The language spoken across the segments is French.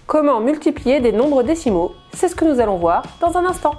Comment multiplier des nombres décimaux? C'est ce que nous allons voir dans un instant.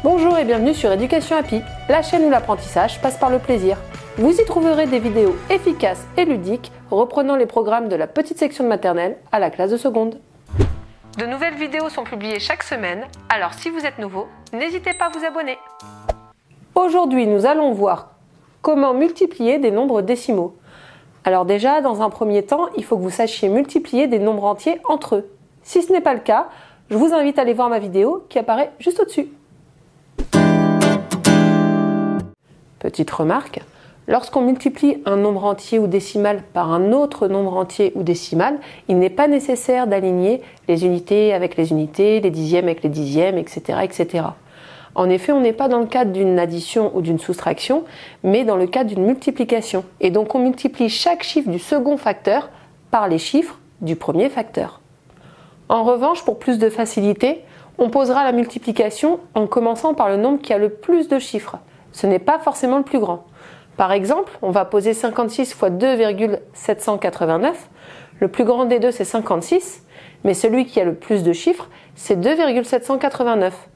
Bonjour et bienvenue sur Éducation Happy, la chaîne où l'apprentissage passe par le plaisir. Vous y trouverez des vidéos efficaces et ludiques reprenant les programmes de la petite section de maternelle à la classe de seconde. De nouvelles vidéos sont publiées chaque semaine, alors si vous êtes nouveau, n'hésitez pas à vous abonner. Aujourd'hui, nous allons voir comment multiplier des nombres décimaux. Alors déjà, dans un premier temps, il faut que vous sachiez multiplier des nombres entiers entre eux. Si ce n'est pas le cas, je vous invite à aller voir ma vidéo qui apparaît juste au-dessus. Petite remarque, lorsqu'on multiplie un nombre entier ou décimal par un autre nombre entier ou décimal, il n'est pas nécessaire d'aligner les unités avec les unités, les dixièmes avec les dixièmes, etc., etc. En effet, on n'est pas dans le cadre d'une addition ou d'une soustraction, mais dans le cadre d'une multiplication. Et donc on multiplie chaque chiffre du second facteur par les chiffres du premier facteur. En revanche, pour plus de facilité, on posera la multiplication en commençant par le nombre qui a le plus de chiffres. Ce n'est pas forcément le plus grand. Par exemple, on va poser 56 fois 2,789. Le plus grand des deux, c'est 56, mais celui qui a le plus de chiffres, c'est 2,789.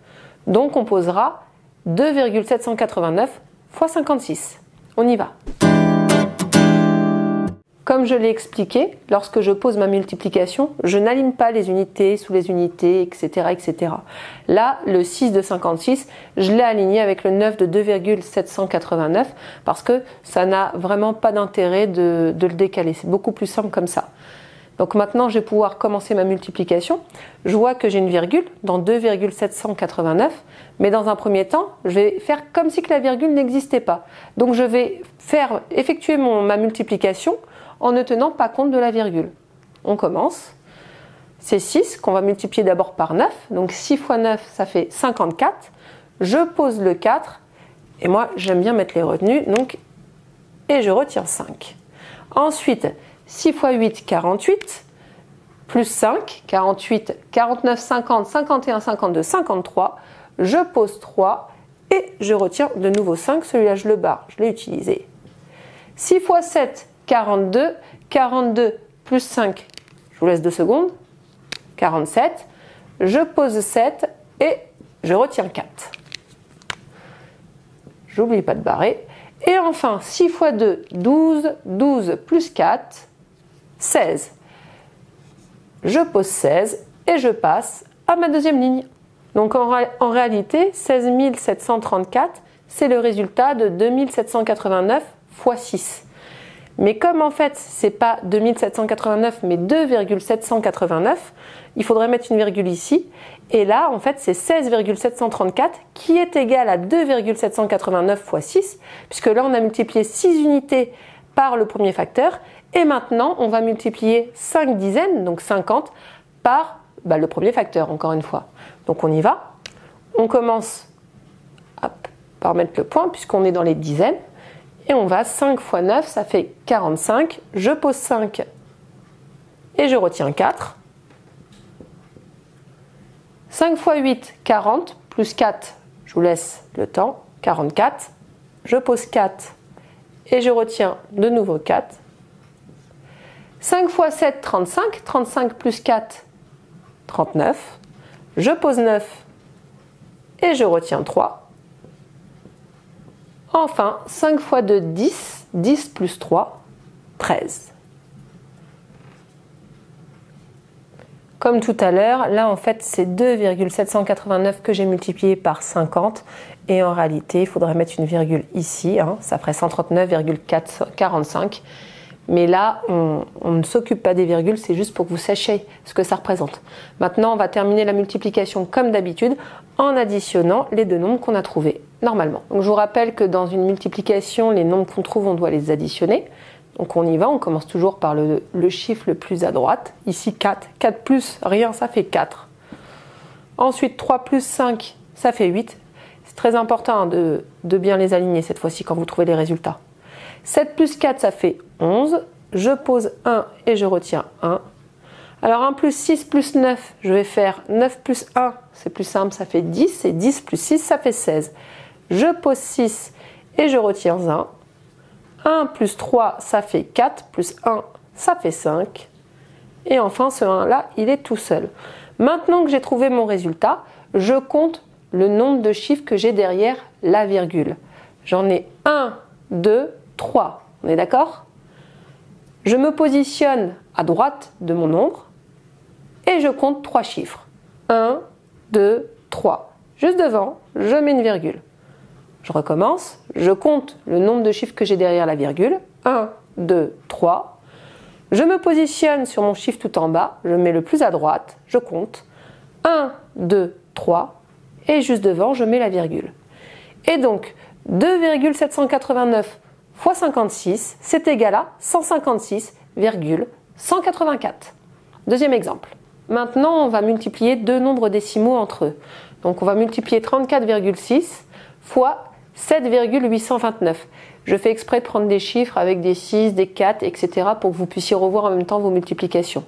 Donc on posera 2,789 fois 56. On y va. Comme je l'ai expliqué, lorsque je pose ma multiplication, je n'aligne pas les unités sous les unités, etc., etc. Là, le 6 de 56, je l'ai aligné avec le 9 de 2,789 parce que ça n'a vraiment pas d'intérêt de le décaler. C'est beaucoup plus simple comme ça. Donc maintenant, je vais pouvoir commencer ma multiplication. Je vois que j'ai une virgule dans 2,789, mais dans un premier temps, je vais faire comme si que la virgule n'existait pas. Donc je vais effectuer ma multiplication en ne tenant pas compte de la virgule. On commence. C'est 6 qu'on va multiplier d'abord par 9. Donc 6 fois 9, ça fait 54. Je pose le 4. Et moi, j'aime bien mettre les retenues. Et je retire 5. Ensuite, 6 fois 8, 48, plus 5, 48, 49, 50, 51, 52, 53. Je pose 3 et je retire de nouveau 5. Celui-là, je le barre, je l'ai utilisé. 6 fois 7, 42, 42 plus 5, je vous laisse 2 secondes, 47. Je pose 7 et je retire 4. J'oublie pas de barrer. Et enfin, 6 fois 2, 12, 12 plus 4, 16. Je pose 16 et je passe à ma deuxième ligne. Donc en réalité, 16 734, c'est le résultat de 2789 fois 6. Mais comme en fait, c'est pas 2789 mais 2,789, il faudrait mettre une virgule ici. Et là, en fait, c'est 16,734 qui est égal à 2,789 fois 6, puisque là, on a multiplié 6 unités par le premier facteur. Et maintenant, on va multiplier 5 dizaines, donc 50, par le premier facteur, encore une fois. Donc on y va. On commence par mettre le point, puisqu'on est dans les dizaines. Et on va 5 fois 9, ça fait 45. Je pose 5 et je retiens 4. 5 fois 8, 40, plus 4, je vous laisse le temps, 44. Je pose 4 et je retiens de nouveau 4. 5 fois 7, 35. 35 plus 4, 39. Je pose 9 et je retiens 3. Enfin, 5 fois 2, 10. 10 plus 3, 13. Comme tout à l'heure, là en fait c'est 2,789 que j'ai multiplié par 50. Et en réalité, il faudrait mettre une virgule ici. Ça ferait 139,45. Mais là, on ne s'occupe pas des virgules, c'est juste pour que vous sachiez ce que ça représente. Maintenant, on va terminer la multiplication comme d'habitude en additionnant les deux nombres qu'on a trouvés normalement. Donc, je vous rappelle que dans une multiplication, les nombres qu'on trouve, on doit les additionner. Donc on y va, on commence toujours par le chiffre le plus à droite. Ici 4, 4 plus rien, ça fait 4. Ensuite 3 plus 5, ça fait 8. C'est très important de bien les aligner cette fois-ci quand vous trouvez les résultats. 7 plus 4, ça fait 11. Je pose 1 et je retiens 1. Alors 1 plus 6 plus 9, je vais faire 9 plus 1, c'est plus simple, ça fait 10. Et 10 plus 6, ça fait 16. je pose 6 et je retire 1. 1 plus 3, ça fait 4, plus 1, ça fait 5. Et enfin, ce 1-là, il est tout seul. Maintenant que j'ai trouvé mon résultat, je compte le nombre de chiffres que j'ai derrière la virgule. J'en ai 1, 2, 3. On est d'accord? Je me positionne à droite de mon nombre et je compte 3 chiffres. 1, 2, 3. Juste devant, je mets une virgule. Je recommence, je compte le nombre de chiffres que j'ai derrière la virgule. 1, 2, 3. Je me positionne sur mon chiffre tout en bas, je mets le plus à droite, je compte. 1, 2, 3. Et juste devant, je mets la virgule. Et donc, 2,789 fois 56, c'est égal à 156,184. Deuxième exemple. Maintenant, on va multiplier deux nombres décimaux entre eux. Donc, on va multiplier 34,6 fois 7,829. Je fais exprès de prendre des chiffres avec des 6, des 4, etc. pour que vous puissiez revoir en même temps vos multiplications.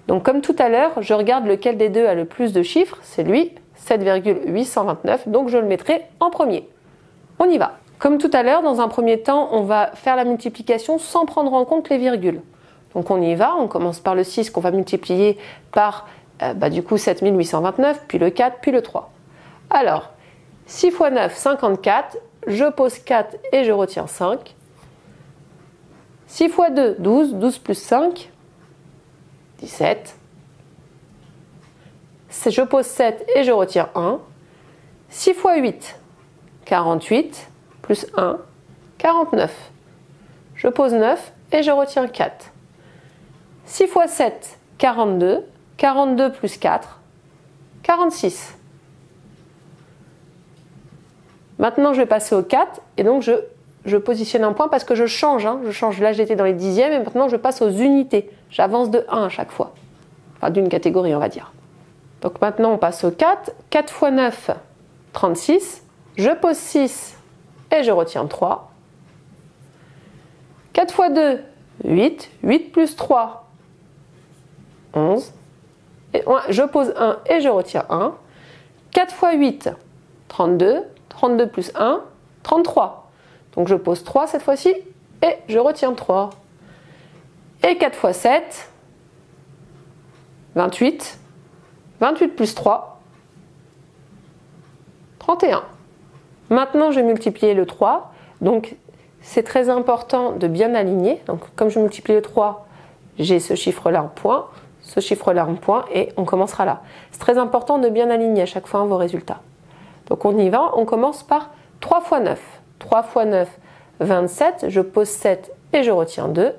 Donc, comme tout à l'heure, je regarde lequel des deux a le plus de chiffres. C'est lui, 7,829. Donc, je le mettrai en premier. On y va. Comme tout à l'heure, dans un premier temps, on va faire la multiplication sans prendre en compte les virgules. Donc on y va, on commence par le 6 qu'on va multiplier par du coup 7829, puis le 4, puis le 3. Alors, 6 fois 9, 54, je pose 4 et je retiens 5. 6 fois 2, 12, 12 plus 5, 17. Je pose 7 et je retire 1. 6 fois 8, 48, plus 1, 49. Je pose 9 et je retiens 4. 6 fois 7, 42. 42 plus 4, 46. Maintenant, je vais passer au 4 et donc je positionne un point parce que je change. Je change. Là, j'étais dans les dixièmes et maintenant, je passe aux unités. J'avance de 1 à chaque fois. Enfin, d'une catégorie, on va dire. Donc maintenant, on passe au 4. 4 fois 9, 36. Je pose 6 et je retiens 3. 4 fois 2, 8. 8 plus 3, 11. Et je pose 1 et je retire 1. 4 fois 8, 32. 32 plus 1, 33. Donc je pose 3 cette fois-ci et je retiens 3. Et 4 fois 7, 28. 28 plus 3, 31. Maintenant, je vais multiplier le 3. Donc, c'est très important de bien aligner. Donc, comme je multiplie le 3, j'ai ce chiffre-là en point, ce chiffre-là en point, et on commencera là. C'est très important de bien aligner à chaque fois vos résultats. Donc, on y va. On commence par 3 fois 9. 3 fois 9, 27. Je pose 7 et je retiens 2.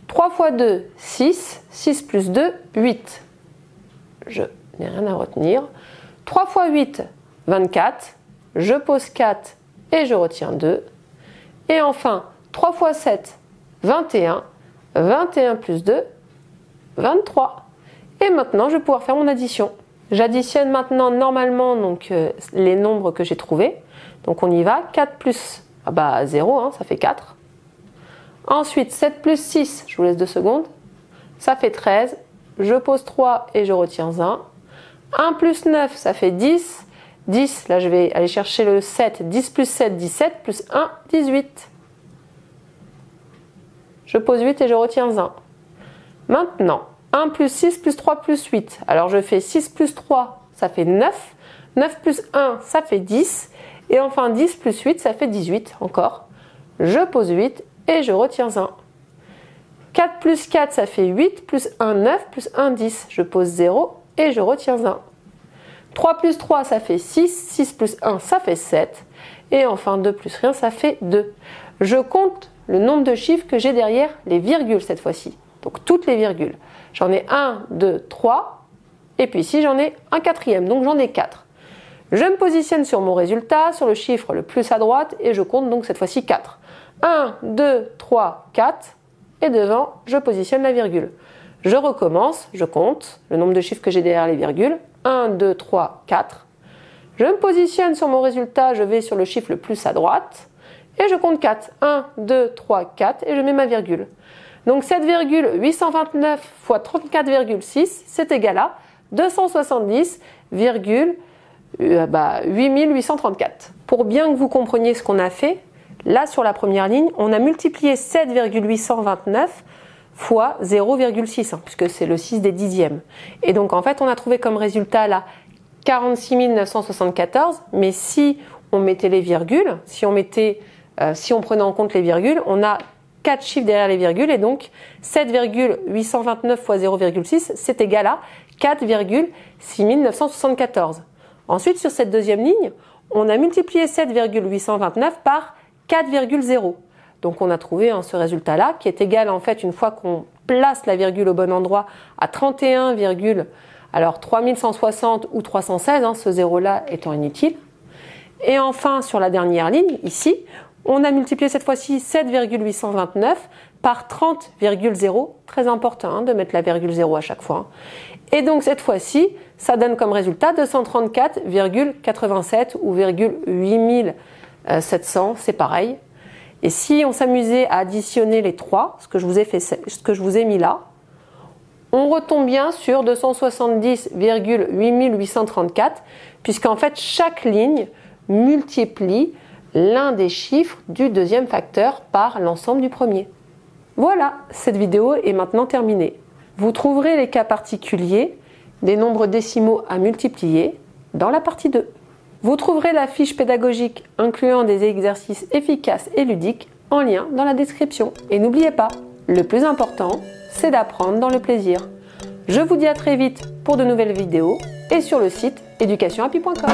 3 fois 2, 6. 6 plus 2, 8. Je n'ai rien à retenir. 3 fois 8, 24. Je pose 4 et je retiens 2. Et enfin, 3 fois 7, 21. 21 plus 2, 23. Et maintenant, je vais pouvoir faire mon addition. J'additionne maintenant normalement donc, les nombres que j'ai trouvés. Donc on y va. 4 plus 0, ça fait 4. Ensuite, 7 plus 6, je vous laisse 2 secondes. Ça fait 13. Je pose 3 et je retiens 1. 1 plus 9, ça fait 10. 10, là je vais aller chercher le 7. 10 plus 7, 17. Plus 1, 18. Je pose 8 et je retiens 1. Maintenant, 1 plus 6 plus 3 plus 8. Alors je fais 6 plus 3, ça fait 9. 9 plus 1, ça fait 10. Et enfin 10 plus 8, ça fait 18 encore. Je pose 8 et je retiens 1. 4 plus 4, ça fait 8, plus 1, 9, plus 1, 10. Je pose 0 et je retiens 1. 3 plus 3, ça fait 6. 6 plus 1, ça fait 7. Et enfin 2 plus rien, ça fait 2. Je compte le nombre de chiffres que j'ai derrière les virgules cette fois-ci. Donc toutes les virgules. J'en ai 1, 2, 3. Et puis ici, j'en ai un quatrième. Donc j'en ai 4. Je me positionne sur mon résultat, sur le chiffre le plus à droite. Et je compte donc cette fois-ci 4. 1, 2, 3, 4. Et devant, je positionne la virgule. Je recommence, je compte le nombre de chiffres que j'ai derrière les virgules. 1, 2, 3, 4. Je me positionne sur mon résultat, je vais sur le chiffre le plus à droite. Et je compte 4. 1, 2, 3, 4. Et je mets ma virgule. Donc 7,829 fois 34,6, c'est égal à 270,829. 8834. Pour bien que vous compreniez ce qu'on a fait, là sur la première ligne, on a multiplié 7,829 fois 0,6, puisque c'est le 6 des dixièmes. Et donc en fait, on a trouvé comme résultat là 46 974, mais si on mettait les virgules, si on prenait en compte les virgules, on a 4 chiffres derrière les virgules, et donc 7,829 fois 0,6, c'est égal à 4,6 974. Ensuite, sur cette deuxième ligne, on a multiplié 7,829 par 4,0. Donc on a trouvé ce résultat-là, qui est égal en fait, une fois qu'on place la virgule au bon endroit, à 31, alors 3160 ou 316, ce zéro-là étant inutile. Et enfin, sur la dernière ligne, ici, on a multiplié cette fois-ci 7,829 par 30,0, très important de mettre la virgule 0 à chaque fois. Et donc cette fois-ci, ça donne comme résultat 234,87 ou 8700, c'est pareil. Et si on s'amusait à additionner les trois, ce que je vous ai mis là, on retombe bien sur 270,8834, puisqu'en fait chaque ligne multiplie l'un des chiffres du deuxième facteur par l'ensemble du premier. Voilà, cette vidéo est maintenant terminée. Vous trouverez les cas particuliers des nombres décimaux à multiplier dans la partie 2. Vous trouverez la fiche pédagogique incluant des exercices efficaces et ludiques en lien dans la description. Et n'oubliez pas, le plus important, c'est d'apprendre dans le plaisir. Je vous dis à très vite pour de nouvelles vidéos et sur le site educationhappy.com.